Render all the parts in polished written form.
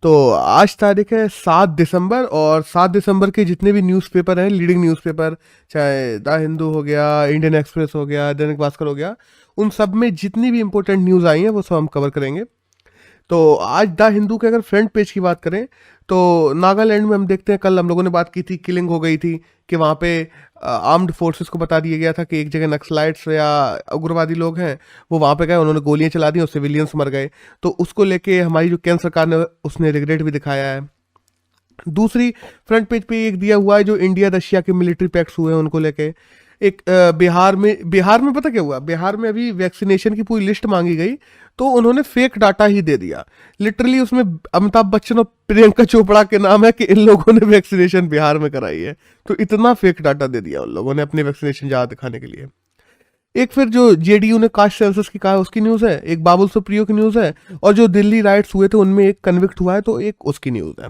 तो आज तारीख है 7 दिसंबर, और 7 दिसंबर के जितने भी न्यूज़पेपर हैं, लीडिंग न्यूज़पेपर, चाहे द हिंदू हो गया, इंडियन एक्सप्रेस हो गया, दैनिक भास्कर हो गया, उन सब में जितनी भी इंपॉर्टेंट न्यूज़ आई हैं वो सब हम कवर करेंगे। तो आज द हिंदू के अगर फ्रंट पेज की बात करें तो नागालैंड में हम देखते हैं, कल हम लोगों ने बात की थी, किलिंग हो गई थी कि वहाँ पे आर्म्ड फोर्सेस को बता दिया गया था कि एक जगह नक्सलाइट्स या उग्रवादी लोग हैं, वो वहाँ पे गए, उन्होंने गोलियां चला दी और सिविलियंस मर गए। तो उसको लेके हमारी जो केंद्र सरकार ने उसने रिग्रेट भी दिखाया है। दूसरी फ्रंट पेज पे एक दिया हुआ है जो इंडिया रशिया के मिलिट्री पैक्ट्स हुए हैं उनको लेके। एक बिहार में पता क्या हुआ, बिहार में अभी वैक्सीनेशन की पूरी लिस्ट मांगी गई, तो उन्होंने फेक डाटा ही दे दिया। लिटरली उसमें अमिताभ बच्चन और प्रियंका चोपड़ा के नाम है कि इन लोगों ने वैक्सीनेशन बिहार में कराई है। तो इतना फेक डाटा दे दिया उन लोगों ने अपने वैक्सीनेशन जहाँ दिखाने के लिए। एक फिर जो जेडीयू ने कास्ट सेंसस की कहा उसकी न्यूज़ है, एक बाबुल सुप्रियो की न्यूज़ है, और जो दिल्ली राइट्स हुए थे उनमें एक कन्विक्ट हुआ है तो एक उसकी न्यूज़ है।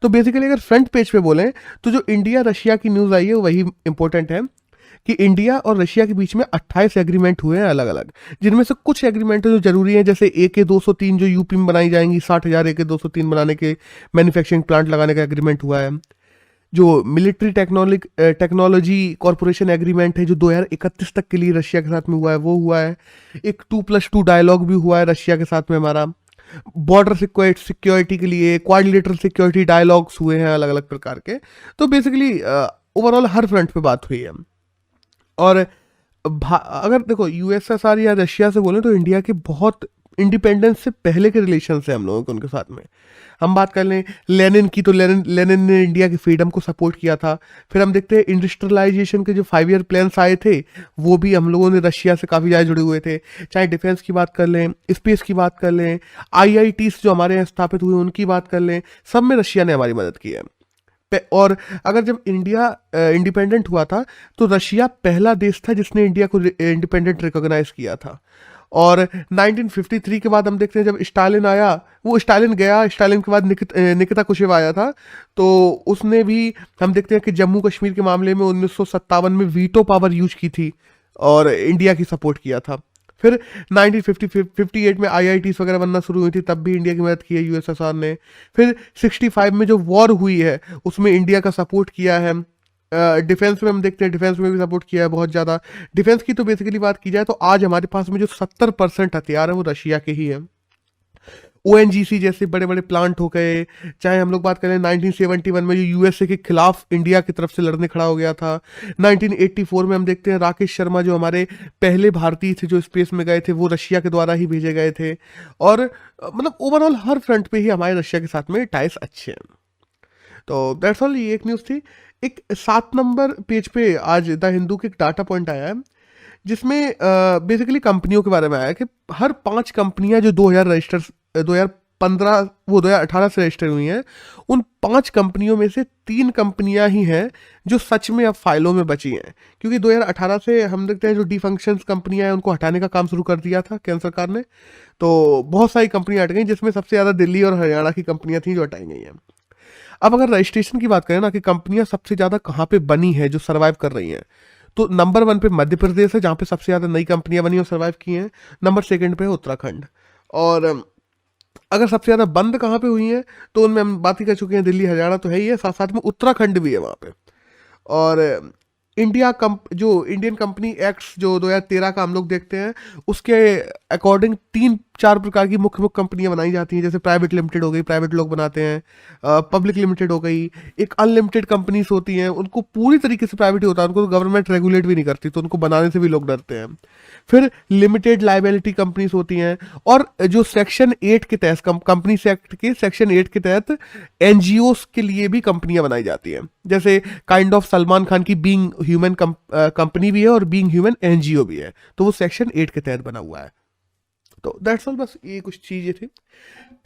तो बेसिकली अगर फ्रंट पेज पे बोलें तो जो इंडिया रशिया की न्यूज़ आई है वही इंपॉर्टेंट है कि इंडिया और रशिया के बीच में 28 एग्रीमेंट हुए हैं अलग अलग, जिनमें से कुछ एग्रीमेंट जो जरूरी हैं, जैसे AK-203 जो यूपी में बनाई जाएंगी, 60,000 AK-203 बनाने के मैन्युफैक्चरिंग प्लांट लगाने का एग्रीमेंट हुआ है। जो मिलिट्री टेक्नोलॉजी कॉरपोरेशन एग्रीमेंट है जो 2031 तक के लिए रशिया के साथ में हुआ है वो हुआ है। एक 2+2 डायलॉग भी हुआ है रशिया के साथ में हमारा। बॉर्डर सिक्योरिटी के लिए क्वाड्रिलेटरल सिक्योरिटी डायलॉग्स हुए हैं अलग अलग प्रकार के। तो बेसिकली ओवरऑल हर फ्रंट पे बात हुई है। और अगर देखो यूएसएसआर या रशिया से बोले तो इंडिया के बहुत इंडिपेंडेंस से पहले के रिलेशन है हम लोगों के उनके साथ में। हम बात कर लें लेनिन की, तो लेनिन ने इंडिया की फ्रीडम को सपोर्ट किया था। फिर हम देखते हैं इंडस्ट्रियलाइजेशन के जो 5 ईयर प्लान्स आए थे वो भी हम लोगों ने रशिया से काफ़ी ज़्यादा जुड़े हुए थे। चाहे डिफेंस की बात कर लें, स्पेस की बात कर लें, IITs जो हमारे यहाँ स्थापित हुए उनकी बात कर लें, सब में रशिया ने हमारी मदद की है। और अगर जब इंडिया इंडिपेंडेंट हुआ था तो रशिया पहला देश था जिसने इंडिया को इंडिपेंडेंट रिकॉग्नाइज किया था। और 1953 के बाद हम देखते हैं जब स्टालिन आया, वो स्टालिन गया, स्टालिन के बाद निकिता कुशेव आया था, तो उसने भी हम देखते हैं कि जम्मू कश्मीर के मामले में 1957 में वीटो पावर यूज की थी और इंडिया की सपोर्ट किया था। फिर 1958 में IITs वगैरह बनना शुरू हुई थी, तब भी इंडिया की मदद की है USSR ने। फिर 65 में जो वॉर हुई है उसमें इंडिया का सपोर्ट किया है। डिफेंस में हम देखते हैं, डिफेंस में भी सपोर्ट किया है बहुत ज़्यादा। डिफेंस की तो बेसिकली बात की जाए तो आज हमारे पास में जो 70% हथियार है वो रशिया के ही है। ONGC जैसे बड़े बड़े प्लांट हो गए, चाहे हम लोग बात करें 1971 में जो USA के खिलाफ इंडिया की तरफ से लड़ने खड़ा हो गया था। 1984 में हम देखते हैं राकेश शर्मा जो हमारे पहले भारतीय थे जो स्पेस में गए थे वो रशिया के द्वारा ही भेजे गए थे। और मतलब ओवरऑल हर फ्रंट पे ही हमारे रशिया के साथ में टाइस अच्छे हैं। तो दैट्स ऑल, ये एक न्यूज़ थी। एक 7 नंबर पेज पे आज द हिंदू के एक डाटा पॉइंट आया है जिसमें बेसिकली कंपनियों के बारे में आया कि हर 5 कंपनियां जो 2018 से रजिस्टर हुई हैं, उन 5 कंपनियों में से 3 कंपनियां ही हैं जो सच में अब फाइलों में बची हैं। क्योंकि 2018 से हम देखते हैं जो डिफंक्शंस कंपनियां हैं उनको हटाने का काम शुरू कर दिया था केंद्र सरकार ने, तो बहुत सारी कंपनियां हट गई जिसमें सबसे ज़्यादा दिल्ली और हरियाणा की कंपनियां थी जो हटाई गई हैं। अब अगर रजिस्ट्रेशन की बात करें ना कि कंपनियां सबसे ज़्यादा कहाँ पे बनी है जो सर्वाइव कर रही हैं, तो नंबर 1 पे मध्य प्रदेश है जहाँ पे सबसे ज़्यादा नई कंपनियां बनी और सर्वाइव की हैं। नंबर 2 पे है उत्तराखंड। और अगर सबसे ज़्यादा बंद कहाँ पे हुई हैं तो उनमें हम बात ही कर चुके हैं, दिल्ली हरियाणा तो है ही है, साथ साथ में उत्तराखंड भी है वहाँ पे। और जो इंडियन कंपनी एक्ट्स जो 2013 का हम लोग देखते हैं उसके अकॉर्डिंग 3-4 प्रकार की मुख्य मुख्य कंपनियां बनाई जाती हैं, जैसे प्राइवेट लिमिटेड हो गई, प्राइवेट लोग बनाते हैं, पब्लिक लिमिटेड हो गई, एक अनलिमिटेड कंपनीज होती हैं, उनको पूरी तरीके से प्राइवेट ही होता है, उनको गवर्नमेंट रेगुलेट भी नहीं करती, तो उनको बनाने से भी लोग डरते हैं। फिर लिमिटेड लाइबिलिटी कंपनीज होती हैं, और जो सेक्शन 8 के तहत कंपनी एक्ट के सेक्शन 8 के तहत NGOs के लिए भी कंपनियां बनाई जाती हैं, जैसे काइंड ऑफ सलमान खान की बीइंग ह्यूमन कंपनी भी है और बीइंग ह्यूमन NGO भी है, तो वो सेक्शन 8 के तहत बना हुआ है। तो दैट्स ऑल, बस ये कुछ चीजें थी।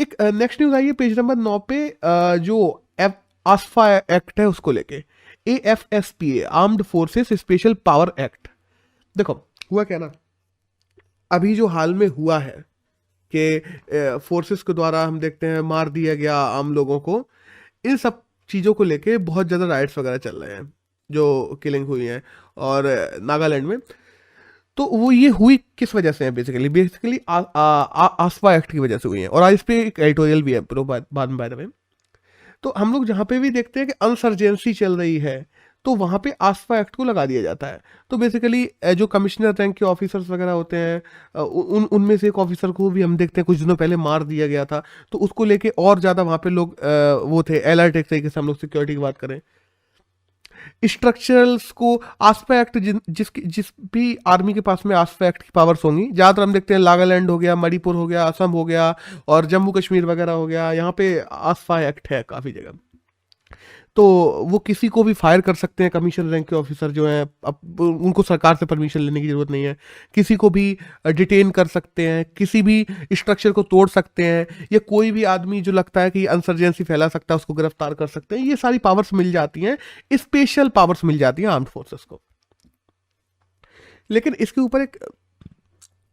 एक नेक्स्ट न्यूज आई है पेज नंबर 9 पे, जो आसफा एक्ट है उसको लेके, AFSPA armed forces special power act. देखो हुआ क्या ना, अभी जो हाल में हुआ है कि फोर्सेस के द्वारा हम देखते हैं मार दिया गया आम लोगों को, इन सब चीज़ों को लेके बहुत ज़्यादा राइट्स वगैरह चल रहे हैं जो किलिंग हुई है और नागालैंड में। तो वो ये हुई किस वजह से है? बेसिकली आसपा एक्ट की वजह से हुई है, और आज इस पे एक एडिटोरियल भी है बाद में बाय द वे। तो हम लोग जहाँ पे भी देखते हैं कि अनसर्जेंसी चल रही है, तो वहाँ पे आसपा एक्ट को लगा दिया जाता है। तो बेसिकली जो कमिश्नर रैंक के ऑफिसर्स वगैरह होते हैं, उनमें से एक ऑफिसर को भी हम देखते हैं कुछ दिनों पहले मार दिया गया था, तो उसको लेके और ज़्यादा वहाँ पे लोग वो थे अलर्ट, एक तरीके से हम लोग सिक्योरिटी की बात करें। स्ट्रक्चरल्स को आसपा एक्ट जिस भी आर्मी के पास में आसपा एक्ट की पावर्स होंगी, ज़्यादातर हम देखते हैं नागालैंड हो गया, मणिपुर हो गया, असम हो गया और जम्मू कश्मीर वगैरह हो गया, यहाँ पे आसपा एक्ट है काफ़ी जगह। तो वो किसी को भी फायर कर सकते हैं, कमीशन रैंक के ऑफिसर जो हैं, अब उनको सरकार से परमिशन लेने की ज़रूरत नहीं है। किसी को भी डिटेन कर सकते हैं, किसी भी स्ट्रक्चर को तोड़ सकते हैं, या कोई भी आदमी जो लगता है कि अनसर्जेंसी फैला सकता है उसको गिरफ्तार कर सकते हैं। ये सारी पावर्स मिल जाती हैं, स्पेशल पावर्स मिल जाती हैं आर्म्ड फोर्सेस को। लेकिन इसके ऊपर एक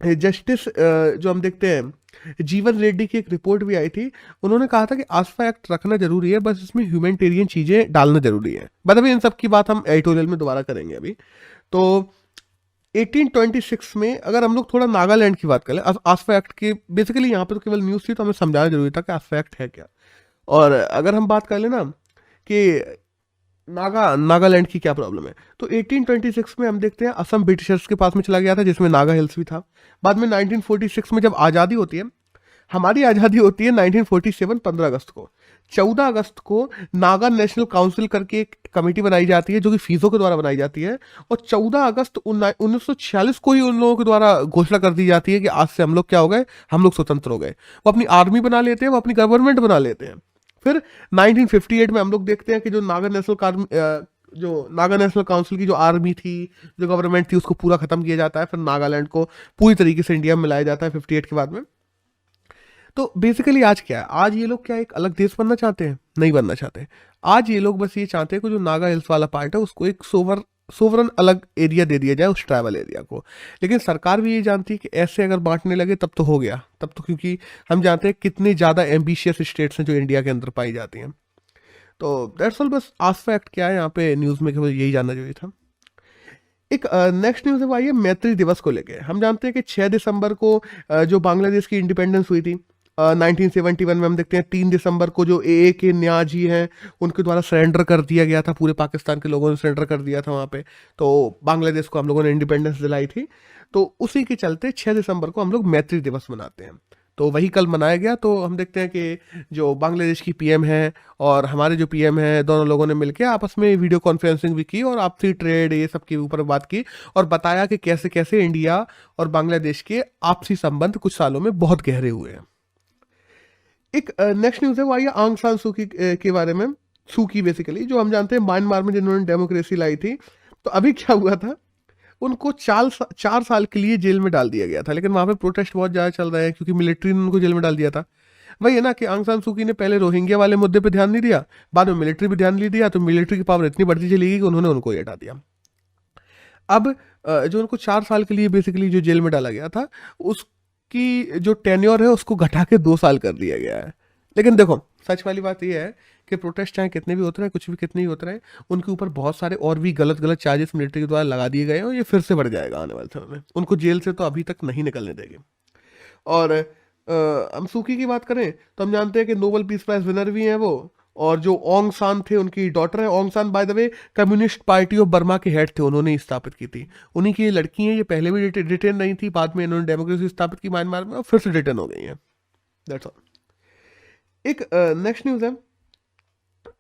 जस्टिस जो हम देखते हैं, जीवन रेड्डी की एक रिपोर्ट भी आई थी। उन्होंने कहा था कि आसपा एक्ट रखना जरूरी है, बस इसमें ह्यूमैनिटेरियन चीज़ें डालना जरूरी है। मतलब इन सब की बात हम एडिटोरियल में दोबारा करेंगे अभी। तो 1826 में अगर हम लोग थोड़ा नागालैंड की बात करें, आसपा एक्ट की बेसिकली यहाँ पर तो केवल न्यूज़ थी, तो हमें समझाना जरूरी था कि आसपा एक्ट है क्या। और अगर हम बात कर लें ना कि नागालैंड की क्या प्रॉब्लम है, तो 1826 में हम देखते हैं असम ब्रिटिशर्स के पास में चला गया था, जिसमें नागा हिल्स भी था। बाद में 1946 में जब आज़ादी होती है, हमारी आज़ादी होती है 1947 15 अगस्त को। 14 अगस्त को नागा नेशनल काउंसिल करके एक कमेटी बनाई जाती है, जो कि फीसों के द्वारा बनाई जाती है, और 14 अगस्त 1946 को ही उन लोगों के द्वारा घोषणा कर दी जाती है कि आज से हम लोग क्या हो गए, हम लोग स्वतंत्र हो गए। वो अपनी आर्मी बना लेते हैं, वो अपनी गवर्नमेंट बना लेते हैं। फिर 1958 में हम लोग देखते हैं कि जो नागा नेशनल काउंसिल की जो आर्मी थी, जो गवर्नमेंट थी, उसको पूरा खत्म किया जाता है। फिर नागालैंड को पूरी तरीके से इंडिया में मिलाया जाता है 58 के बाद में। तो बेसिकली आज क्या है, आज ये लोग क्या एक अलग देश बनना चाहते हैं? नहीं बनना चाहते। आज ये लोग बस ये चाहते हैं कि जो नागा हिल्स वाला पार्ट है उसको एक सोवरन अलग एरिया दे दिया जाए, उस ट्राइबल एरिया को। लेकिन सरकार भी ये जानती है कि ऐसे अगर बांटने लगे तब तो हो गया, तब तो, क्योंकि हम जानते हैं कितने ज़्यादा एम्बिशियस स्टेट्स हैं जो इंडिया के अंदर पाई जाती हैं। तो दैट्स ऑल। बस आसपा एक्ट क्या है यहाँ पे न्यूज़ में केवल यही जानना जरूरी था। एक नेक्स्ट न्यूज़ है वो आई है मैत्री दिवस को लेके। हम जानते हैं कि 6 दिसंबर को जो बांग्लादेश की इंडिपेंडेंस हुई थी 1971 में, हम देखते हैं 3 दिसंबर को जो ए के न्या जी हैं उनके द्वारा सरेंडर कर दिया गया था, पूरे पाकिस्तान के लोगों ने सरेंडर कर दिया था वहाँ पे। तो बांग्लादेश को हम लोगों ने इंडिपेंडेंस दिलाई थी। तो उसी के चलते 6 दिसंबर को हम लोग मैत्री दिवस मनाते हैं। तो वही कल मनाया गया। तो हम देखते हैं कि जो बांग्लादेश की पीएम है और हमारे जो पीएम है, दोनों लोगों ने मिलकर आपस में वीडियो कॉन्फ्रेंसिंग भी की और आपसी ट्रेड ये सब के ऊपर बात की, और बताया कि कैसे कैसे इंडिया और बांग्लादेश के आपसी संबंध कुछ सालों में बहुत गहरे हुए हैं। एक नेक्स्ट न्यूज़ है वो आई है आंग सान सूकी के बारे में। सूकी बेसिकली जो हम जानते हैं म्यांमार में जिन्होंने डेमोक्रेसी लाई थी। तो अभी क्या हुआ था, उनको 4 साल के लिए जेल में डाल दिया गया था। लेकिन वहाँ पे प्रोटेस्ट बहुत ज़्यादा चल रहे हैं क्योंकि मिलिट्री ने उनको जेल में डाल दिया था। वही है ना कि आंग सान सूकी ने पहले रोहिंग्या वाले मुद्दे पे ध्यान नहीं दिया, बाद में मिलिट्री पे ध्यान नहीं दिया, तो मिलिट्री की पावर इतनी बढ़ती चली गई कि उन्होंने उनको ही हटा दिया। अब जो उनको 4 साल के लिए बेसिकली जो जेल में डाला गया था, उसकी जो टेन्योर है उसको घटा के 2 साल कर दिया गया है। लेकिन देखो सच वाली बात यह है कि प्रोटेस्ट चाहे कितने भी होते रहे, कुछ भी कितने भी होते रहे, उनके ऊपर बहुत सारे और भी गलत गलत चार्जेस मिलिट्री के द्वारा लगा दिए गए हैं, और ये फिर से बढ़ जाएगा आने वाले समय में। उनको जेल से तो अभी तक नहीं निकलने देंगे। और हम सूकी की बात करें तो हम जानते हैं कि नोबेल पीस प्राइज विनर भी हैं वो, और जो ओंग सान थे उनकी डॉटर है। ओंग सान by the way communist party of Burma के हेड थे, उन्होंने ही स्थापित की थी। उन्हीं की ये लड़की हैं, ये पहले भी रिटेन नहीं थी, बाद में इन्होंने डेमोक्रेसी स्थापित की म्यांमार में और फिर से रिटर्न हो गई हैं। That's all. एक नेक्स्ट न्यूज़ है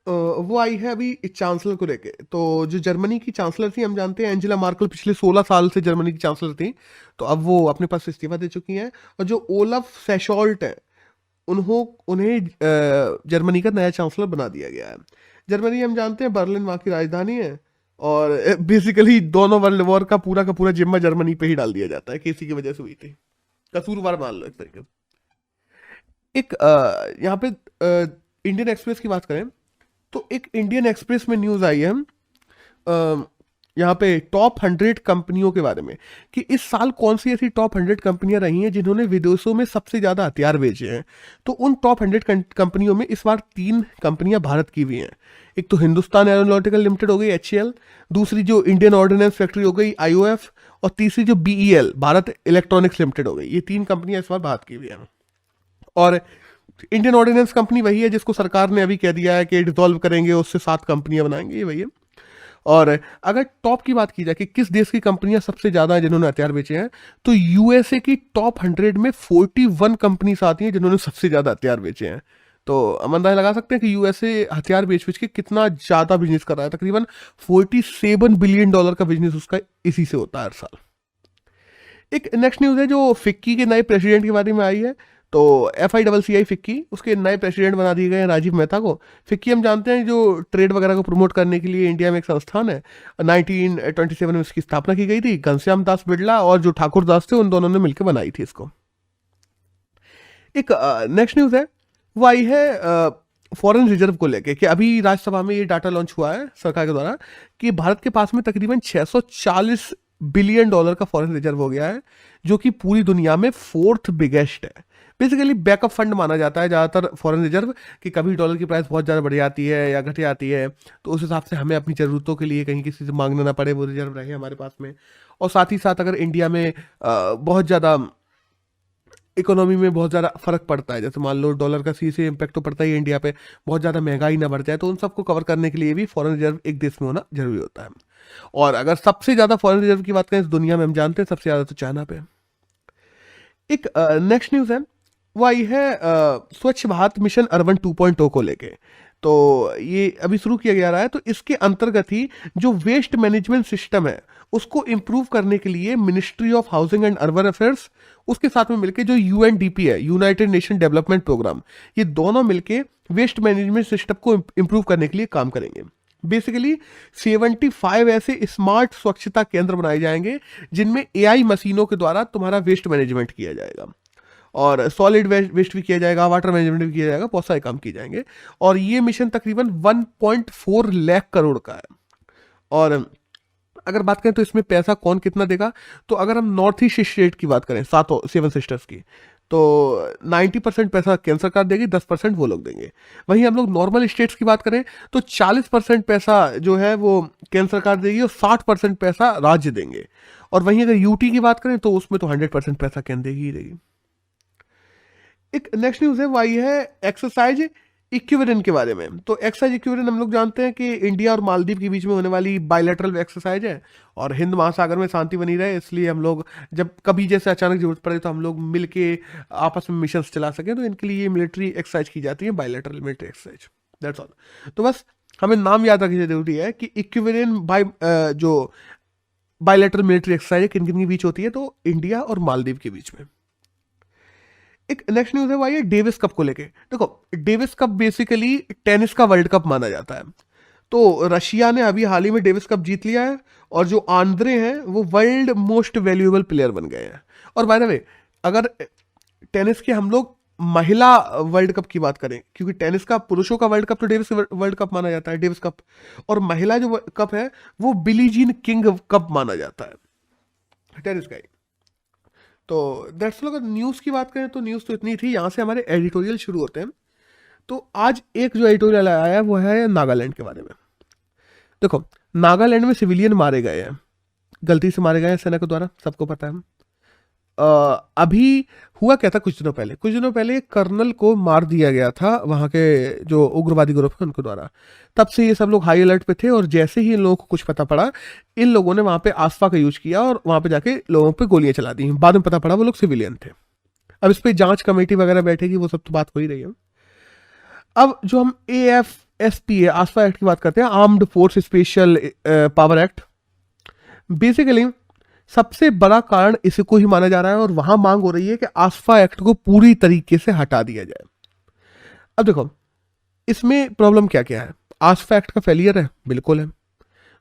वो आई है अभी चांसलर को लेके। तो जो जर्मनी की चांसलर थी, हम जानते हैं एंजेला मार्कल पिछले 16 साल से जर्मनी की चांसलर थी, तो अब वो अपने पास इस्तीफा दे चुकी हैं। और जो ओलफ सेशॉल्ट है उन्हें जर्मनी का नया चांसलर बना दिया गया है। जर्मनी हम जानते हैं बर्लिन वहाँ की राजधानी है, और बेसिकली दोनों वर्ल्ड वॉर का पूरा जिम्मा जर्मनी पे ही डाल दिया जाता है कि इसी की वजह से हुई थी। कसूरवार मान लो एक तरीके से। एक यहाँ पे इंडियन एक्सप्रेस की बात करें तो एक इंडियन एक्सप्रेस में न्यूज़ आई है यहाँ पे टॉप 100 कंपनियों के बारे में, कि इस साल कौन सी ऐसी टॉप 100 कंपनियां रही हैं जिन्होंने विदेशों में सबसे ज़्यादा हथियार बेचे हैं। तो उन टॉप 100 कंपनियों में इस बार 3 कंपनियां भारत की भी हैं। एक तो हिंदुस्तान एरोनॉटिकल लिमिटेड हो गई HAL, दूसरी जो इंडियन ऑर्डिनेंस फैक्ट्री हो गई IOF, और तीसरी जो BEL भारत इलेक्ट्रॉनिक्स लिमिटेड हो गई। ये 3 कंपनियां इस बार भारत की भी हैं। और इंडियन ऑर्डिनेंस कंपनी वही है जिसको सरकार ने अभी कह दिया है कि डिसॉल्व करेंगे, उससे 7 कंपनियां बनाएंगे, ये वही है। और अगर टॉप की बात की जाए कि किस देश की कंपनियां सबसे ज्यादा जिन्होंने हथियार बेचे हैं, तो USA की टॉप 100 में 41 कंपनीज आती हैं जिन्होंने सबसे ज्यादा हथियार बेचे हैं। तो हम अंदाजा लगा सकते हैं कि USA हथियार बेच बेच के कितना ज्यादा बिजनेस कर रहा है। तकरीबन $47 बिलियन का बिजनेस उसका इसी से होता है हर साल। एक नेक्स्ट न्यूज है जो फिक्की के नए प्रेसिडेंट के बारे में आई है। तो FICCI फिक्की, उसके नए प्रेसिडेंट बना दिए गए हैं राजीव मेहता को। फिक्की हम जानते हैं जो ट्रेड वगैरह को प्रमोट करने के लिए इंडिया में एक संस्थान है। 1927 में इसकी स्थापना की गई थी। घनश्याम दास बिड़ला और जो ठाकुर दास थे उन दोनों ने मिलकर बनाई थी इसको। एक नेक्स्ट न्यूज है वो आई है फॉरेन रिजर्व को लेके कि अभी राज्यसभा में ये डाटा लॉन्च हुआ है सरकार के द्वारा कि भारत के पास में तकरीबन $640 बिलियन का फॉरेन रिजर्व हो गया है, जो कि पूरी दुनिया में 4th बिगेस्ट है। बेसिकली बैकअप फंड माना जाता है ज़्यादातर फॉरेन रिजर्व, कि कभी डॉलर की प्राइस बहुत ज़्यादा बढ़ जाती है या घट जाती है, तो उस हिसाब से हमें अपनी ज़रूरतों के लिए कहीं किसी से मांगना ना पड़े, वो रिजर्व रहे हमारे पास में। और साथ ही साथ अगर इंडिया में बहुत ज़्यादा इकोनॉमी में बहुत ज़्यादा फर्क पड़ता है, जैसे मान लो डॉलर का से इम्पैक्ट तो पड़ता ही है इंडिया पे, बहुत ज़्यादा महंगाई ना बढ़ जाए, तो उन सबको कवर करने के लिए भी फॉरेन रिजर्व एक देश में होना जरूरी होता है। और अगर सबसे ज़्यादा फॉरेन रिजर्व की बात करें इस दुनिया में, हम जानते हैं सबसे ज़्यादा तो चाइना पे। एक नेक्स्ट न्यूज़ है वो आई है स्वच्छ भारत मिशन अर्बन 2.0 को लेके। तो ये अभी शुरू किया जा रहा है, तो इसके अंतर्गत ही जो वेस्ट मैनेजमेंट सिस्टम है उसको इम्प्रूव करने के लिए ministry of housing and urban affairs उसके साथ में मिलके जो UNDP है, यूनाइटेड नेशन डेवलपमेंट प्रोग्राम, ये दोनों मिलके वेस्ट मैनेजमेंट सिस्टम को इम्प्रूव करने के लिए काम करेंगे। बेसिकली 75 ऐसे स्मार्ट स्वच्छता केंद्र बनाए जाएंगे जिनमें AI मशीनों के द्वारा तुम्हारा वेस्ट मैनेजमेंट किया जाएगा, और सॉलिड वेस्ट भी किया जाएगा, वाटर मैनेजमेंट भी किया जाएगा, बहुत सारे काम किए जाएंगे। और ये मिशन तकरीबन 1.4 लाख करोड़ का है। और अगर बात करें तो इसमें पैसा कौन कितना देगा, तो अगर हम नॉर्थ ईस्ट स्टेट की बात करें 7 सिस्टर्स की, तो 90% पैसा केंद्र सरकार देगी, 10% वो लोग देंगे। वहीं हम लोग नॉर्मल स्टेट्स की बात करें तो 40% पैसा जो है वो केंद्र सरकार देगी और 60% पैसा राज्य देंगे। और वहीं अगर UT की बात करें तो उसमें तो 100% पैसा केंद्र देगी ही देगी। एक नेक्स्ट न्यूज़ है वो आई है एक्सरसाइज इक्विवेलेंट के बारे में। तो एक्सरसाइज इक्विवेलेंट हम लोग जानते हैं कि इंडिया और मालदीव के बीच में होने वाली बायलैटरल एक्सरसाइज है, और हिंद महासागर में शांति बनी रहे इसलिए हम लोग जब कभी जैसे अचानक जरूरत पड़े तो हम लोग मिल के आपस में मिशन चला सकें, तो इनके लिए मिलिट्री एक्सरसाइज की जाती है, bilateral military exercise. That's all. तो बस हमें नाम याद रखना जरूरी है कि इक्विवेलेंट जो बायलैटरल मिलिट्री एक्सरसाइज किन किन के बीच होती है, तो इंडिया और मालदीव के बीच में। एक नेक्स्ट न्यूज़ है वो ये डेविस कप को लेके। देखो डेविस कप बेसिकली टेनिस का वर्ल्ड कप माना जाता है। तो रशिया ने अभी हाल ही में डेविस कप जीत लिया है, और जो आंद्रे हैं वो वर्ल्ड मोस्ट वैल्यूएबल प्लेयर बन गए हैं। और बाय द वे अगर टेनिस के हम लोग महिला वर्ल्ड कप की बात करें, क्योंकि टेनिस का पुरुषों का वर्ल्ड कप तो डेविस वर्ल्ड कप माना जाता है, डेविस कप, और महिला जो कप है वो बिली जीन किंग कप माना जाता है टेनिस का ही। तो दैट्स ऑल। अगर न्यूज़ की बात करें तो न्यूज़ तो इतनी थी। यहाँ से हमारे एडिटोरियल शुरू होते हैं। तो आज एक जो एडिटोरियल आया है वो है नागालैंड के बारे में। देखो नागालैंड में सिविलियन मारे गए हैं, गलती से मारे गए हैं सेना के द्वारा, सबको पता है। अभी हुआ क्या था, कुछ दिनों पहले कर्नल को मार दिया गया था वहाँ के जो उग्रवादी ग्रुप है उनके द्वारा। तब से ये सब लोग हाई अलर्ट पे थे, और जैसे ही इन लोगों को कुछ पता पड़ा, इन लोगों ने वहाँ पे आसफा का यूज किया और वहाँ पे जाके लोगों पे गोलियां चला दी। बाद में पता पड़ा वो लोग सिविलियन थे। अब इस पर जांच कमेटी वगैरह बैठेगी, वो सब तो बात हो ही रही है। अब जो हम AFSP आसफा एक्ट की बात करते हैं, armed force special power act, basically सबसे बड़ा कारण इसी को ही माना जा रहा है, और वहां मांग हो रही है कि आसफा एक्ट को पूरी तरीके से हटा दिया जाए। अब देखो इसमें प्रॉब्लम क्या क्या है। आसफा एक्ट का फेलियर है, बिल्कुल है।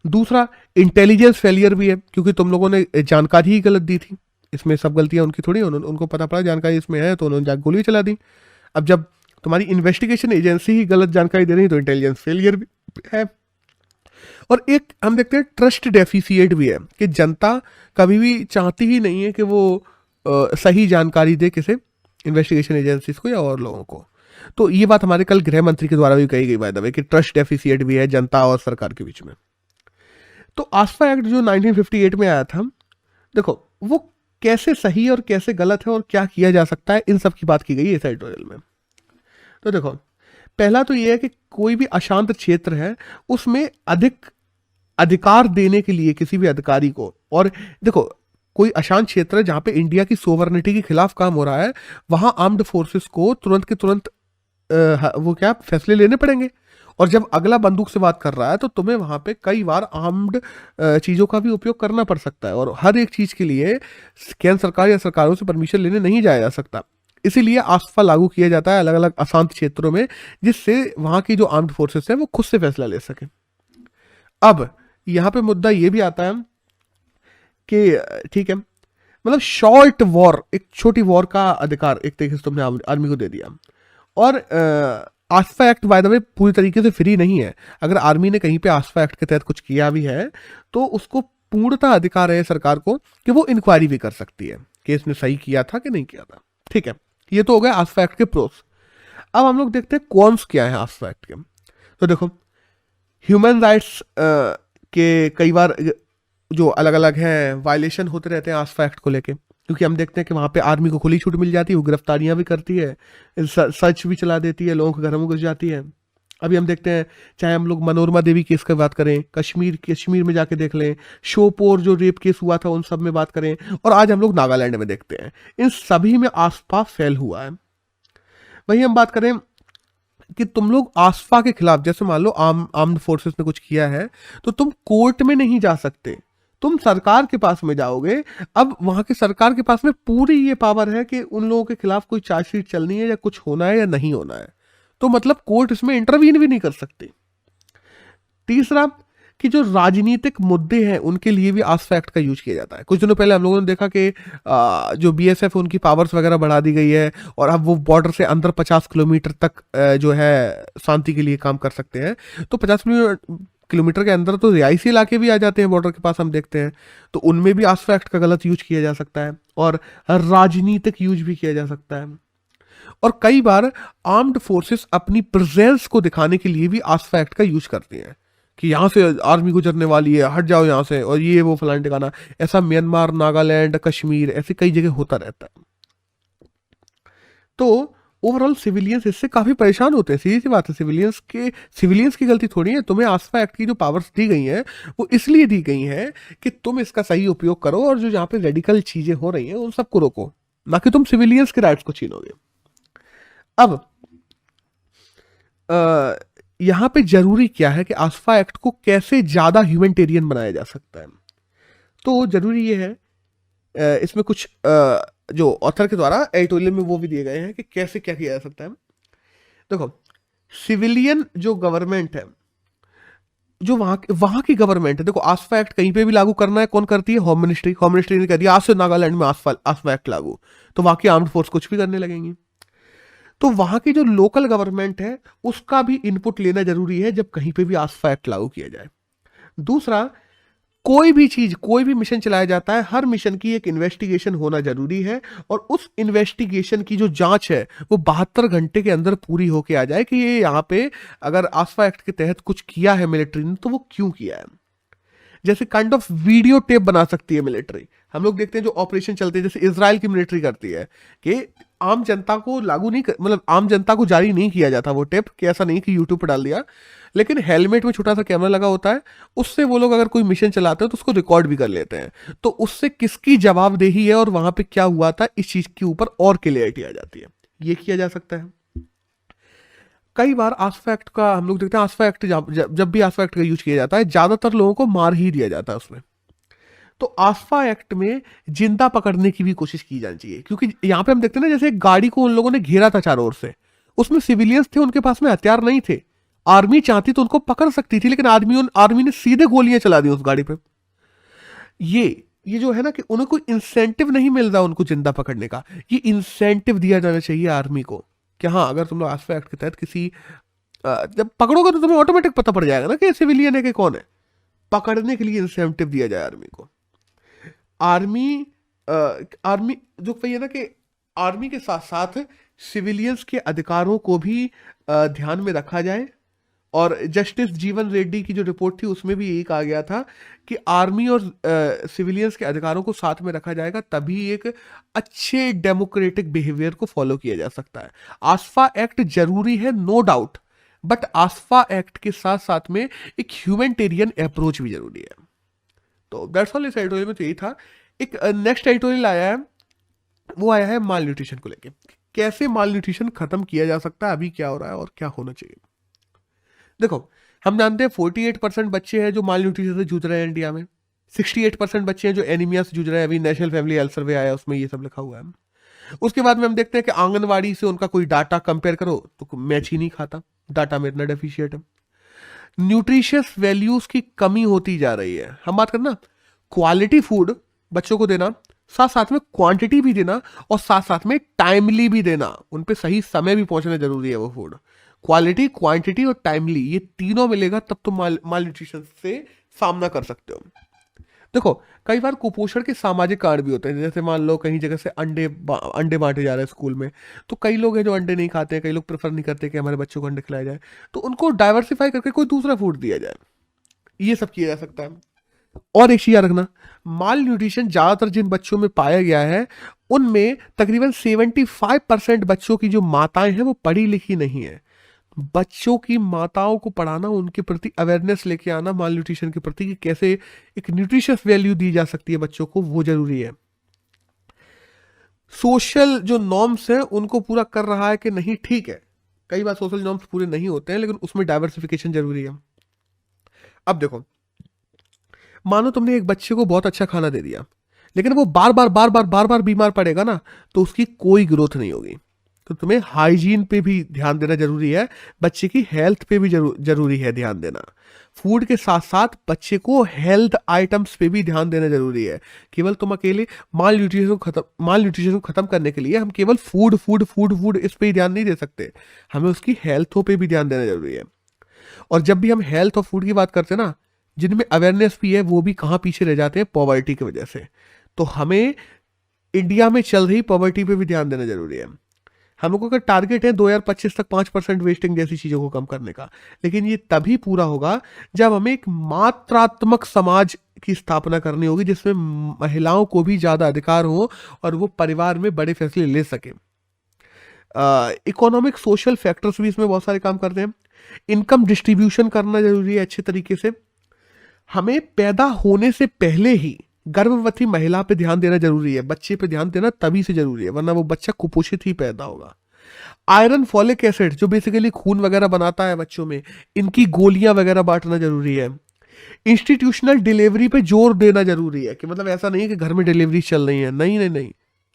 दूसरा इंटेलिजेंस फेलियर भी है, क्योंकि तुम लोगों ने जानकारी ही गलत दी थी। इसमें सब गलतियां उनकी थोड़ी, उनको पता पड़ा जानकारी इसमें है तो उन्होंने जाकर गोली चला दी। अब जब तुम्हारी इन्वेस्टिगेशन एजेंसी ही गलत जानकारी दे रही तो इंटेलिजेंस फेलियर भी है। और एक हम देखते हैं ट्रस्ट डेफिसिएट भी है, कि जनता कभी भी चाहती ही नहीं है कि वो सही जानकारी दे किसी इन्वेस्टिगेशन एजेंसीज को या और लोगों को। तो ये बात हमारे कल गृह मंत्री के द्वारा भी कही गई बाय द वे, कि ट्रस्ट डेफिसिएट भी है जनता और सरकार के बीच में। तो आसफा एक्ट जो 1958 में आया था, देखो वो कैसे सही और कैसे गलत है और क्या किया जा सकता है, इन सब की बात की गई है इस एडिटोरियल में। तो देखो, पहला तो ये है कि कोई भी अशांत क्षेत्र है उसमें अधिक अधिकार देने के लिए किसी भी अधिकारी को, और देखो कोई अशांत क्षेत्र है जहां पे इंडिया की सोवरेनिटी के खिलाफ काम हो रहा है, वहां आर्म्ड फोर्सेस को तुरंत के तुरंत वो क्या फैसले लेने पड़ेंगे। और जब अगला बंदूक से बात कर रहा है तो तुम्हें वहां पे कई बार आर्म्ड चीजों का भी उपयोग करना पड़ सकता है, और हर एक चीज के लिए केंद्र सरकार या सरकारों से परमिशन लेने नहीं जाया जा सकता। इसीलिए आसफा लागू किया जाता है अलग अलग अशांत क्षेत्रों में, जिससे वहां की जो आर्म्ड फोर्सेस है वो खुद से फैसला ले सके। अब यहां पे मुद्दा ये भी आता है कि ठीक है, मतलब शॉर्ट वॉर, एक छोटी वॉर का अधिकार एक तरीके से तुमने आर्मी को दे दिया। और आसफा एक्ट बाय द वे पूरी तरीके से फ्री नहीं है। अगर आर्मी ने कहीं पे आसफा एक्ट के तहत कुछ किया भी है तो उसको पूर्णतः अधिकार है सरकार को कि वो इंक्वायरी भी कर सकती है कि इसने सही किया था कि नहीं किया था। ठीक है, ये तो हो गया आसफा एक्ट के प्रोस। अब हम लोग देखते हैं कॉन्स क्या है आसफा एक्ट के। तो देखो, ह्यूमन राइट्स के कई बार जो अलग अलग हैं वायलेशन होते रहते हैं आसफा एक्ट को लेके, क्योंकि हम देखते हैं कि वहाँ पे आर्मी को खुली छूट मिल जाती है, वो गिरफ्तारियां भी करती है, सर्च भी चला देती है, लोगों के घरों में घुस जाती है। अभी हम देखते हैं, चाहे हम लोग मनोरमा देवी केस की बात करें, कश्मीर में जाके देख लें, शोपोर जो रेप केस हुआ था उन सब में बात करें, और आज हम लोग नागालैंड में देखते हैं, इन सभी में आसफा फेल हुआ है। वही हम बात करें कि तुम लोग आसफा के खिलाफ, जैसे मान लो आर्म्ड फोर्सेस ने कुछ किया है, तो तुम कोर्ट में नहीं जा सकते, तुम सरकार के पास में जाओगे। अब वहां की सरकार के पास में पूरी ये पावर है कि उन लोगों के खिलाफ कोई चार्जशीट चलनी है या कुछ होना है या नहीं होना है, तो मतलब कोर्ट इसमें इंटरवीन भी नहीं कर सकती। तीसरा, कि जो राजनीतिक मुद्दे हैं उनके लिए भी आसफा एक्ट का यूज किया जाता है। कुछ दिनों पहले हम लोगों ने देखा कि जो बीएसएफ उनकी पावर्स वगैरह बढ़ा दी गई है, और अब वो बॉर्डर से अंदर 50 किलोमीटर तक जो है शांति के लिए काम कर सकते हैं। तो 50 किलोमीटर के अंदर तो रिहायशी इलाके भी आ जाते हैं बॉर्डर के पास, हम देखते हैं, तो उनमें भी आसफा एक्ट का गलत यूज किया जा सकता है और राजनीतिक यूज भी किया जा सकता है। और कई बार आर्म्ड फोर्सेस अपनी प्रेजेंस को दिखाने के लिए भी आसफा एक्ट का यूज करती हैं कि यहाँ से आर्मी गुजरने वाली है, हट जाओ यहाँ से, और ये वो फलाने ठिकाना। ऐसा म्यांमार, नागालैंड, कश्मीर, ऐसे कई जगह होता रहता है। तो ओवरऑल सिविलियंस इससे काफी परेशान होते हैं, सीधी सी बात है। सिविलियंस की गलती थोड़ी है। तुम्हें आसफा एक्ट की जो पावर्स दी गई हैं वो इसलिए दी गई हैं कि तुम इसका सही उपयोग करो, और जो जहाँ पे रेडिकल चीजें हो रही हैं उन सबको रोको, ना कि तुम सिविलियंस के राइट्स को छीनोगे। अब यहां पे जरूरी क्या है कि आसफा एक्ट को कैसे ज्यादा ह्यूमैनिटेरियन बनाया जा सकता है। तो जरूरी ये है, इसमें कुछ जो ऑथर के द्वारा एडिटोरियल में वो भी दिए गए हैं कि कैसे क्या किया जा सकता है। देखो, सिविलियन जो गवर्नमेंट है, जो वहां की गवर्नमेंट है, देखो आसफा एक्ट कहीं पे भी लागू करना है, कौन करती है? होम मिनिस्ट्री ने कह दिया आज से नागालैंड में आसफा एक्ट लागू, तो वहां की आर्म्ड फोर्स कुछ भी करने लगेंगी। तो वहां की जो लोकल गवर्नमेंट है उसका भी इनपुट लेना जरूरी है जब कहीं पे भी आसफा एक्ट लागू किया जाए। दूसरा, कोई भी चीज, कोई भी मिशन चलाया जाता है, हर मिशन की एक इन्वेस्टिगेशन होना जरूरी है, और उस इन्वेस्टिगेशन की जो जांच है वो 72 घंटे के अंदर पूरी होके आ जाए कि ये यहाँ पे अगर आसफा एक्ट के तहत कुछ किया है मिलिट्री ने तो वो क्यों किया है। जैसे काइंड ऑफ वीडियो टेप बना सकती है मिलिट्री। हम लोग देखते हैं जो ऑपरेशन चलते हैं, जैसे इजराइल की मिलिट्री करती है, कि आम जनता को लागू नहीं मतलब आम जनता को जारी नहीं किया जाता वो टेप, कि ऐसा नहीं कि यूट्यूब पर डाल दिया, लेकिन हेलमेट में छोटा सा कैमरा लगा होता है, उससे वो लोग अगर कोई मिशन चलाते हैं तो उसको रिकॉर्ड भी कर लेते हैं। तो उससे किसकी जवाबदेही है और वहां पे क्या हुआ था, इस चीज के ऊपर और क्लियरिटी आ जाती है। ये किया जा सकता है। कई बार आसफा एक्ट का हम लोग देखते हैं, आसफा एक्ट जब भी आसफा एक्ट का यूज किया जाता है ज्यादातर लोगों को मार ही दिया जाता है उसमें। तो आसफा एक्ट में जिंदा पकड़ने की भी कोशिश की जानी चाहिए, क्योंकि यहाँ पे हम देखते हैं ना, जैसे एक गाड़ी को उन लोगों ने घेरा था चारों ओर से, उसमें सिविलियंस थे, उनके पास में हथियार नहीं थे। आर्मी चाहती तो उनको पकड़ सकती थी, लेकिन आर्मी ने सीधे गोलियां चला दी उस गाड़ी पे। ये जो है ना कि उन्हें कोई इंसेंटिव नहीं मिल रहा उनको जिंदा पकड़ने का, ये इंसेंटिव दिया जाना चाहिए आर्मी को कि हाँ, अगर तुम लोग आसफा एक्ट के तहत किसी जब पकड़ोगे तो तुम्हें ऑटोमेटिक पता पड़ जाएगा ना कि सिविलियन है कि कौन है। पकड़ने के लिए इंसेंटिव दिया जाए आर्मी को। आर्मी जो कही है ना कि आर्मी के साथ साथ सिविलियंस के अधिकारों को भी ध्यान में रखा जाए, और जस्टिस जीवन रेड्डी की जो रिपोर्ट थी उसमें भी यही कहा गया था कि आर्मी और सिविलियंस के अधिकारों को साथ में रखा जाएगा, तभी एक अच्छे डेमोक्रेटिक बिहेवियर को फॉलो किया जा सकता है। आसफा एक्ट जरूरी है, no doubt, but Aseefa act के साथ साथ में एक ह्यूमैनिटेरियन अप्रोच भी जरूरी है। तो दैट्स ऑल इस एडिटोरियल में तो यही था। एक नेक्स्ट एडिटोरियल आया है, वो आया है माल न्यूट्रिशन को लेके, कैसे माल न्यूट्रिशन खत्म किया जा सकता है, अभी क्या हो रहा है और क्या होना चाहिए। देखो, हम जानते हैं 48% बच्चे हैं जो माल न्यूट्रिशन से जूझ रहे हैं इंडिया में, 68% बच्चे हैं जो एनीमिया से जूझ रहे हैं। अभी नेशनल फैमिली हेल्थ सर्वे आया, उसमें ये सब लिखा हुआ है। उसके बाद में हम देखते हैं कि आंगनवाड़ी से उनका कोई डाटा कंपेयर करो तो मैच ही नहीं खाता, डाटा में इतना डेफिशिएट है। न्यूट्रिशियस वैल्यूज की कमी होती जा रही है। हम बात करना क्वालिटी फूड बच्चों को देना, साथ साथ में क्वांटिटी भी देना, और साथ साथ में टाइमली भी देना, उन पे सही समय भी पहुंचना जरूरी है। वो फूड क्वालिटी, क्वांटिटी और टाइमली, ये तीनों मिलेगा तब तो माल न्यूट्रिशन से सामना कर सकते हो। देखो, कई बार कुपोषण के सामाजिक कारण भी होते हैं, जैसे मान लो कहीं जगह से अंडे बांटे जा रहे हैं स्कूल में, तो कई लोग हैं जो अंडे नहीं खाते हैं, कई लोग प्रेफर नहीं करते कि हमारे बच्चों को अंडे खिलाया जाए, तो उनको डाइवर्सिफाई करके कोई दूसरा फूड दिया जाए, ये सब किया जा सकता है। और एक चीज याद रखना, माल न्यूट्रिशन ज्यादातर जिन बच्चों में पाया गया है उनमें तकरीबन 75% बच्चों की जो माताएं हैं वो पढ़ी लिखी नहीं है। बच्चों की माताओं को पढ़ाना, उनके प्रति अवेयरनेस लेके आना माल न्यूट्रिशन के प्रति कि कैसे एक न्यूट्रिशियस वैल्यू दी जा सकती है बच्चों को, वो जरूरी है। सोशल जो नॉर्म्स हैं उनको पूरा कर रहा है कि नहीं, ठीक है, कई बार सोशल नॉर्म्स पूरे नहीं होते हैं, लेकिन उसमें डाइवर्सिफिकेशन जरूरी है। अब देखो, मानो तुमने एक बच्चे को बहुत अच्छा खाना दे दिया, लेकिन वो बार बार बीमार पड़ेगा ना, तो उसकी कोई ग्रोथ नहीं होगी। तो तुम्हें हाइजीन पे भी ध्यान देना जरूरी है, बच्चे की हेल्थ पे भी जरूरी है ध्यान देना। फूड के साथ साथ बच्चे को हेल्थ आइटम्स पे भी ध्यान देना जरूरी है। केवल तुम अकेले माल न्यूट्रिशन को खत्म करने के लिए हम केवल फूड इस पे ही ध्यान नहीं दे सकते, हमें उसकी हेल्थों पे भी ध्यान देना जरूरी है। और जब भी हम हेल्थ और फूड की बात करते हैं ना, जिनमें अवेयरनेस भी है वो भी कहाँ पीछे रह जाते हैं, पॉवर्टी की वजह से। तो हमें इंडिया में चल रही पॉवर्टी पे भी ध्यान देना जरूरी है। हम लोगों का टारगेट है 2025 तक 5% वेस्टिंग जैसी चीजों को कम करने का, लेकिन ये तभी पूरा होगा जब हमें एक मात्रात्मक समाज की स्थापना करनी होगी जिसमें महिलाओं को भी ज्यादा अधिकार हो और वो परिवार में बड़े फैसले ले सके। इकोनॉमिक सोशल फैक्टर्स भी इसमें बहुत सारे काम करते हैं। इनकम डिस्ट्रीब्यूशन करना जरूरी है अच्छे तरीके से। हमें पैदा होने से पहले ही गर्भवती महिला पे ध्यान देना जरूरी है, बच्चे पे ध्यान देना तभी से जरूरी है, वरना वो बच्चा कुपोषित ही पैदा होगा। आयरन, फॉलिक एसिड जो बेसिकली खून वगैरह बनाता है बच्चों में, इनकी गोलियां वगैरह बांटना जरूरी है। इंस्टीट्यूशनल डिलीवरी पे जोर देना जरूरी है, कि मतलब ऐसा नहीं है कि घर में डिलीवरी चल रही है, नहीं,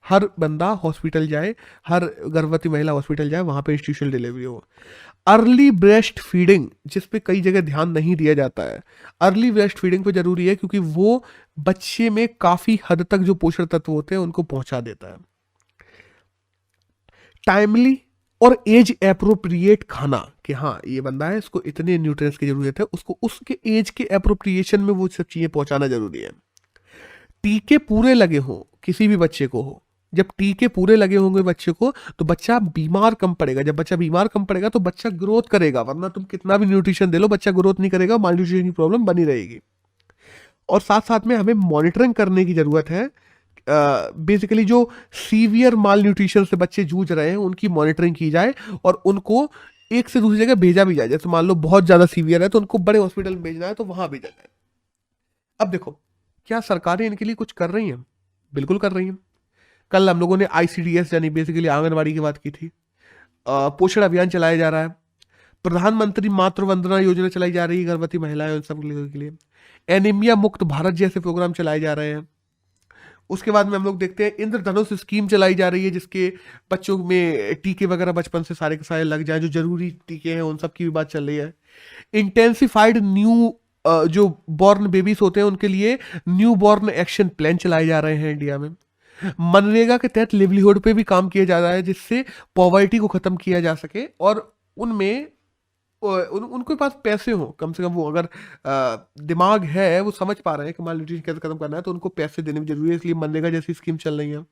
हर बंदा हॉस्पिटल जाए, हर गर्भवती महिला हॉस्पिटल जाए, वहां पे इंस्टीट्यूशनल डिलीवरी हो। अर्ली ब्रेस्ट फीडिंग, जिस पे कई जगह ध्यान नहीं दिया जाता है, अर्ली ब्रेस्ट फीडिंग पे जरूरी है, क्योंकि वो बच्चे में काफी हद तक जो पोषण तत्व होते हैं उनको पहुंचा देता है। टाइमली और एज एप्रोप्रिएट खाना, कि हाँ ये बंदा है, इसको इतने न्यूट्रिएंट्स की जरूरत है, उसको उसके एज के एप्रोप्रिएशन में वो सब चीजें पहुंचाना जरूरी है। टीके पूरे लगे हो, किसी भी बच्चे को हो, जब टीके पूरे लगे होंगे बच्चे को तो बच्चा बीमार कम पड़ेगा, जब बच्चा बीमार कम पड़ेगा तो बच्चा ग्रोथ करेगा, वरना तुम कितना भी न्यूट्रिशन दे लो बच्चा ग्रोथ नहीं करेगा, माल न्यूट्रिशन की प्रॉब्लम बनी रहेगी। और साथ साथ में हमें मॉनिटरिंग करने की जरूरत है। बेसिकली जो सीवियर माल न्यूट्रिशन से बच्चे जूझ रहे हैं उनकी मॉनिटरिंग की जाए और उनको एक से दूसरी जगह भेजा भी जाए। जैसे मान लो बहुत ज्यादा सीवियर है तो उनको बड़े हॉस्पिटल में भेजना है तो वहां भेजा जाए। अब देखो, क्या सरकारें इनके लिए कुछ कर रही हैं? बिल्कुल कर रही हैं। कल हम लोगों ने ICDS यानी बेसिकली आंगनवाड़ी की बात की थी। पोषण अभियान चलाया जा रहा है, प्रधानमंत्री मातृ वंदना योजना चलाई जा रही है गर्भवती महिलाएं उन सब के लिए, एनीमिया मुक्त भारत जैसे प्रोग्राम चलाए जा रहे हैं। उसके बाद में हम लोग देखते हैं इंद्रधनुष स्कीम चलाई जा रही है, जिसके बच्चों में टीके वगैरह बचपन से सारे के सारे लग जाए, जो जरूरी टीके हैं उन सब की भी बात चल रही है। इंटेंसिफाइड न्यू जो बॉर्न बेबीज होते हैं उनके लिए न्यू बॉर्न एक्शन प्लान चलाए जा रहे हैं इंडिया में। मनरेगा के तहत लिवलीहुड पे भी काम किया जा रहा है, जिससे पॉवर्टी को खत्म किया जा सके और उनमें उनके पास पैसे हो, कम से कम वो अगर दिमाग है, वो समझ पा रहे हैं कि माल न्यूट्रिशन कैसे खत्म करना है, तो उनको पैसे देने भी जरूरी है। इसलिए मनरेगा जैसी स्कीम चल रही है।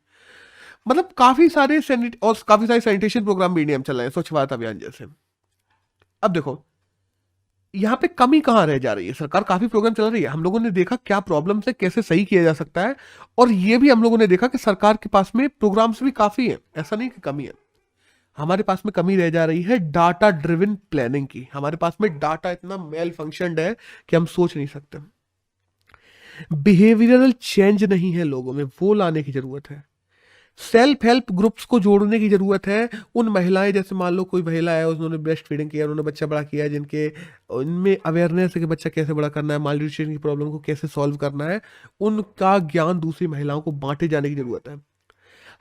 मतलब काफी सारे सैनिटेशन प्रोग्राम भी इंडिया में चल रहे हैं, स्वच्छ भारत अभियान जैसे। अब देखो, यहाँ पे कमी कहाँ रह जा रही है? सरकार काफी प्रोग्राम चला रही है, हम लोगों ने देखा क्या प्रॉब्लम है, कैसे सही किया जा सकता है, और ये भी हम लोगों ने देखा कि सरकार के पास में प्रोग्राम्स भी काफी है, ऐसा नहीं कि कमी है। हमारे पास में कमी रह जा रही है डाटा ड्रिवन प्लानिंग की। हमारे पास में डाटा इतना मेल फंक्शनड है कि हम सोच नहीं सकते। बिहेवियरल चेंज नहीं है लोगों में, वो लाने की जरूरत है। सेल्फ हेल्प ग्रुप्स को जोड़ने की जरूरत है। उन महिलाएं, जैसे मान लो कोई महिला है, उन्होंने ब्रेस्ट फीडिंग किया, उन्होंने बच्चा बड़ा किया, जिनके उनमें अवेयरनेस है कि बच्चा कैसे बड़ा करना है, माल न्यूट्रिशन की प्रॉब्लम को कैसे सॉल्व करना है, उनका ज्ञान दूसरी महिलाओं को बांटे जाने की जरूरत है।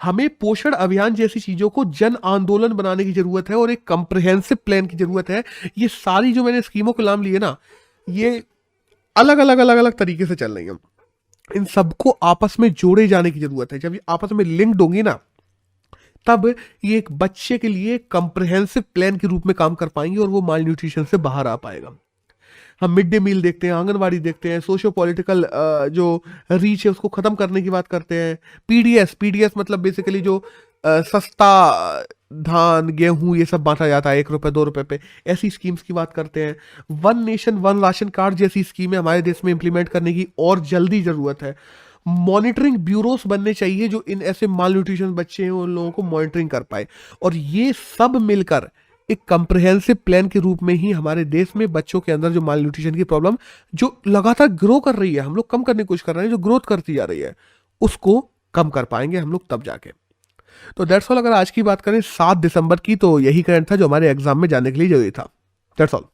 हमें पोषण अभियान जैसी चीजों को जन आंदोलन बनाने की जरूरत है और एक कंप्रिहेंसिव प्लान की जरूरत है। ये सारी जो मैंने स्कीमों के नाम लिए ना, ये अलग अलग अलग अलग तरीके से चल रही है। इन सबको आपस में जोड़े जाने की जरूरत है। जब ये आपस में लिंक्ड होंगी ना, तब ये एक बच्चे के लिए कंप्रिहेंसिव प्लान के रूप में काम कर पाएंगे और वो माल न्यूट्रिशन से बाहर आ पाएगा। हम मिड डे मील देखते हैं, आंगनवाड़ी देखते हैं, सोशियो पॉलिटिकल जो रीच है उसको खत्म करने की बात करते हैं। पीडीएस मतलब बेसिकली जो सस्ता धान गेहूं ये सब बांटा जाता है 1 रुपए 2 रुपए पे, ऐसी स्कीम्स की बात करते हैं। One nation one ration card जैसी स्कीमें हमारे देश में इंप्लीमेंट करने की और जल्दी जरूरत है। मॉनिटरिंग ब्यूरोस बनने चाहिए जो इन ऐसे माल न्यूट्रिशन बच्चे हैं उन लोगों को मॉनिटरिंग कर पाए, और ये सब मिलकर एक कंप्रिहेंसिव प्लान के रूप में ही हमारे देश में बच्चों के अंदर जो माल न्यूट्रिशन की प्रॉब्लम जो लगातार ग्रो कर रही है, हम लोग कम करने की कोशिश कर रहे हैं, जो ग्रोथ करती जा रही है, उसको कम कर पाएंगे हम लोग तब जाके। तो दैट्स ऑल। अगर आज की बात करें 7 दिसंबर की, तो यही करंट था जो हमारे एग्जाम में जाने के लिए जरूरी था। That's all.